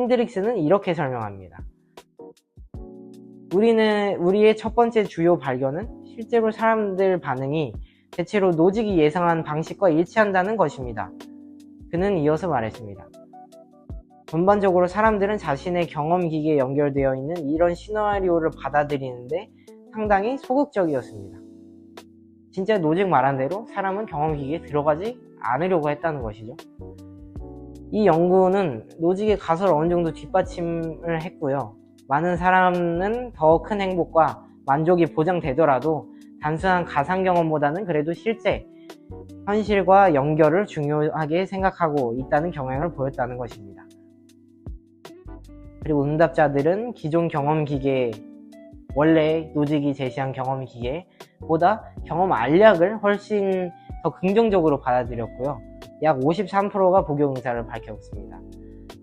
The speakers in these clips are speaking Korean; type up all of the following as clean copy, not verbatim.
힌드릭스는 이렇게 설명합니다. 우리의 첫 번째 주요 발견은 실제로 사람들 반응이 대체로 노직이 예상한 방식과 일치한다는 것입니다. 그는 이어서 말했습니다. 전반적으로 사람들은 자신의 경험기기에 연결되어 있는 이런 시나리오를 받아들이는데 상당히 소극적이었습니다. 진짜 노직 말한 대로 사람은 경험기기에 들어가지 않으려고 했다는 것이죠. 이 연구는 노직의 가설을 어느 정도 뒷받침을 했고요. 많은 사람은 더 큰 행복과 만족이 보장되더라도 단순한 가상 경험보다는 그래도 실제 현실과 연결을 중요하게 생각하고 있다는 경향을 보였다는 것입니다. 그리고 응답자들은 기존 경험기계, 원래 노직이 제시한 경험기계보다 경험 알약을 훨씬 더 긍정적으로 받아들였고요. 약 53%가 복용 의사를 밝혔습니다.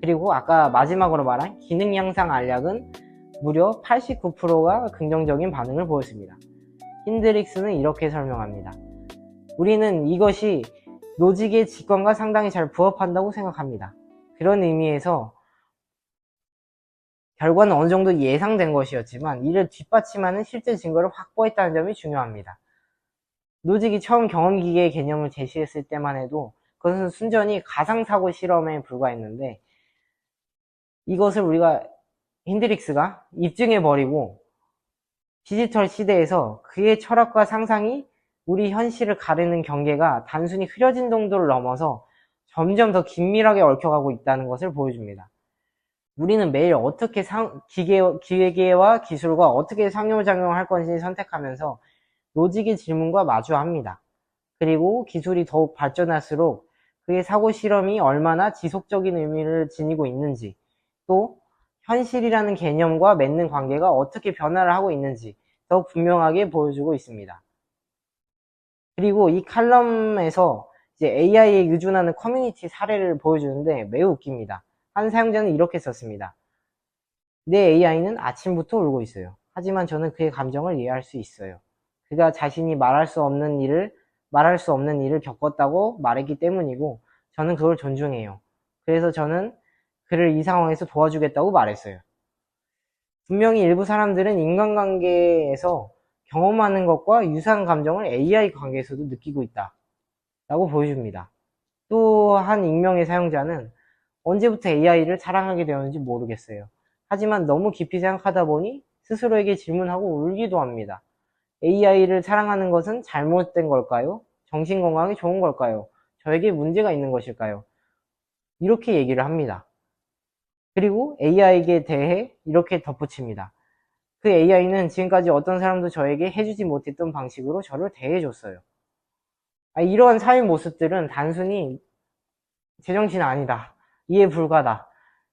그리고 아까 마지막으로 말한 기능 향상 알약은 무려 89%가 긍정적인 반응을 보였습니다. 힌드릭스는 이렇게 설명합니다. 우리는 이것이 노직의 직관과 상당히 잘 부합한다고 생각합니다. 그런 의미에서 결과는 어느 정도 예상된 것이었지만 이를 뒷받침하는 실제 증거를 확보했다는 점이 중요합니다. 노직이 처음 경험기계의 개념을 제시했을 때만 해도 그것은 순전히 가상사고 실험에 불과했는데 이것을 힌드릭스가 입증해버리고 디지털 시대에서 그의 철학과 상상이 우리 현실을 가르는 경계가 단순히 흐려진 정도를 넘어서 점점 더 긴밀하게 얽혀가고 있다는 것을 보여줍니다. 우리는 매일 어떻게 기계와 기술과 어떻게 상호작용할 것인지 선택하면서 노직의 질문과 마주합니다. 그리고 기술이 더욱 발전할수록 그의 사고 실험이 얼마나 지속적인 의미를 지니고 있는지, 또 현실이라는 개념과 맺는 관계가 어떻게 변화를 하고 있는지 더욱 분명하게 보여주고 있습니다. 그리고 이 칼럼에서 이제 AI에 의존하는 커뮤니티 사례를 보여주는데 매우 웃깁니다. 한 사용자는 이렇게 썼습니다. 내 AI는 아침부터 울고 있어요. 하지만 저는 그의 감정을 이해할 수 있어요. 그가 자신이 말할 수 없는 일을 겪었다고 말했기 때문이고 저는 그걸 존중해요. 그래서 저는 그를 이 상황에서 도와주겠다고 말했어요. 분명히 일부 사람들은 인간관계에서 경험하는 것과 유사한 감정을 AI 관계에서도 느끼고 있다 라고 보여줍니다. 또 한 익명의 사용자는 언제부터 AI를 사랑하게 되었는지 모르겠어요. 하지만 너무 깊이 생각하다 보니 스스로에게 질문하고 울기도 합니다. AI를 사랑하는 것은 잘못된 걸까요? 정신건강에 좋은 걸까요? 저에게 문제가 있는 것일까요? 이렇게 얘기를 합니다. 그리고 AI에 대해 이렇게 덧붙입니다. 그 AI는 지금까지 어떤 사람도 저에게 해주지 못했던 방식으로 저를 대해줬어요. 이러한 사회 모습들은 단순히 제정신 아니다, 이해 불가다,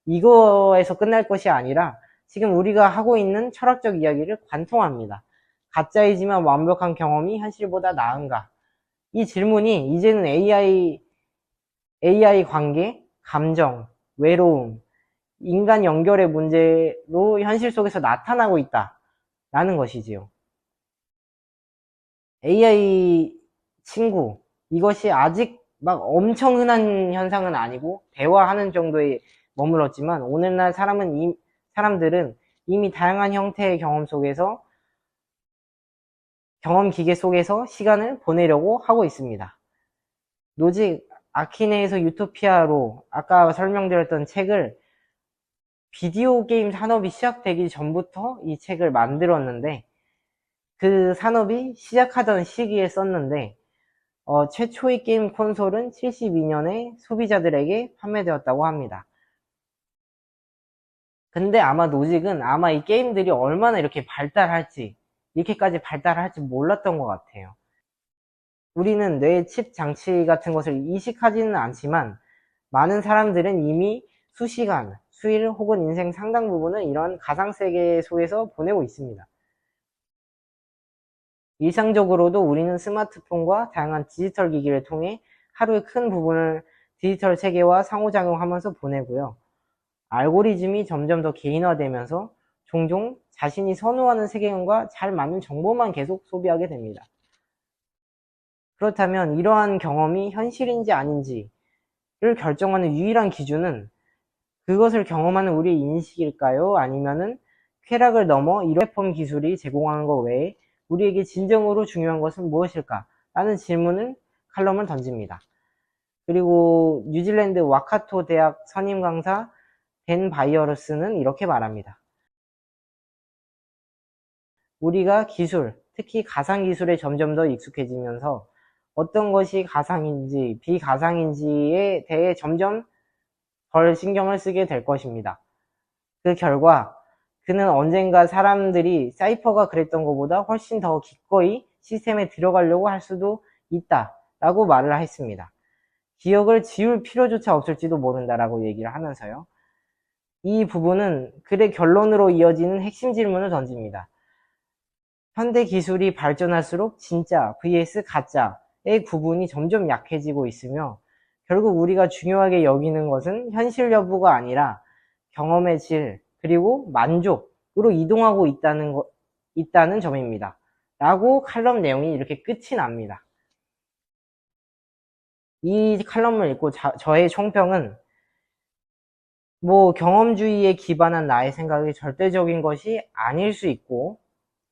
이거에서 끝날 것이 아니라 지금 우리가 하고 있는 철학적 이야기를 관통합니다. 가짜이지만 완벽한 경험이 현실보다 나은가? 이 질문이 이제는 AI 관계, 감정, 외로움, 인간 연결의 문제로 현실 속에서 나타나고 있다라는 것이지요. AI 친구, 이것이 아직 막 엄청 흔한 현상은 아니고 대화하는 정도에 머물렀지만 오늘날 사람들은 이미 다양한 형태의 경험 기계 속에서 시간을 보내려고 하고 있습니다. 노직 아키네에서 유토피아로 아까 설명드렸던 책을 비디오 게임 산업이 시작되기 전부터 이 책을 만들었는데 그 산업이 시작하던 시기에 썼는데 최초의 게임 콘솔은 72년에 소비자들에게 판매되었다고 합니다. 근데 아마 노직은 이 게임들이 얼마나 이렇게까지 발달할지 몰랐던 것 같아요. 우리는 뇌 칩 장치 같은 것을 이식하지는 않지만 많은 사람들은 이미 수시간, 수일 혹은 인생 상당 부분을 이런 가상세계 속에서 보내고 있습니다. 일상적으로도 우리는 스마트폰과 다양한 디지털 기기를 통해 하루의 큰 부분을 디지털 세계와 상호작용하면서 보내고요. 알고리즘이 점점 더 개인화되면서 종종 자신이 선호하는 세계관과 잘 맞는 정보만 계속 소비하게 됩니다. 그렇다면 이러한 경험이 현실인지 아닌지를 결정하는 유일한 기준은 그것을 경험하는 우리의 인식일까요? 아니면은 쾌락을 넘어 이런 플랫폼 기술이 제공하는 것 외에 우리에게 진정으로 중요한 것은 무엇일까? 라는 질문을 칼럼을 던집니다. 그리고 뉴질랜드 와카토 대학 선임 강사 벤 바이어러스는 이렇게 말합니다. 우리가 기술, 특히 가상기술에 점점 더 익숙해지면서 어떤 것이 가상인지 비가상인지에 대해 점점 덜 신경을 쓰게 될 것입니다. 그 결과 그는 언젠가 사람들이 사이퍼가 그랬던 것보다 훨씬 더 기꺼이 시스템에 들어가려고 할 수도 있다 라고 말을 했습니다. 기억을 지울 필요조차 없을지도 모른다라고 얘기를 하면서요. 이 부분은 글의 결론으로 이어지는 핵심 질문을 던집니다. 현대 기술이 발전할수록 진짜 vs 가짜의 구분이 점점 약해지고 있으며 결국 우리가 중요하게 여기는 것은 현실 여부가 아니라 경험의 질 그리고 만족으로 이동하고 있다는 점입니다. 라고 칼럼 내용이 이렇게 끝이 납니다. 이 칼럼을 읽고 저의 총평은 경험주의에 기반한 나의 생각이 절대적인 것이 아닐 수 있고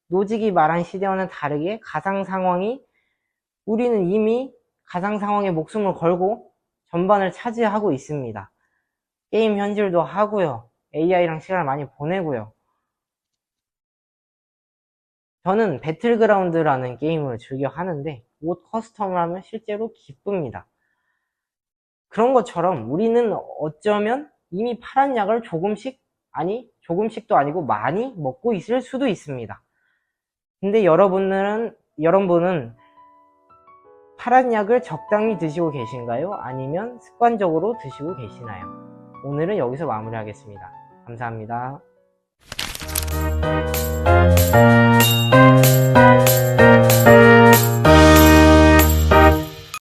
노직이 말한 시대와는 다르게 우리는 이미 가상 상황에 목숨을 걸고 전반을 차지하고 있습니다. 게임 현질도 하고요. AI랑 시간을 많이 보내고요. 저는 배틀그라운드라는 게임을 즐겨 하는데 옷 커스텀을 하면 실제로 기쁩니다. 그런 것처럼 우리는 어쩌면 이미 파란 약을 조금씩도 아니고 많이 먹고 있을 수도 있습니다. 근데 여러분은 파란 약을 적당히 드시고 계신가요? 아니면 습관적으로 드시고 계시나요? 오늘은 여기서 마무리하겠습니다. 감사합니다.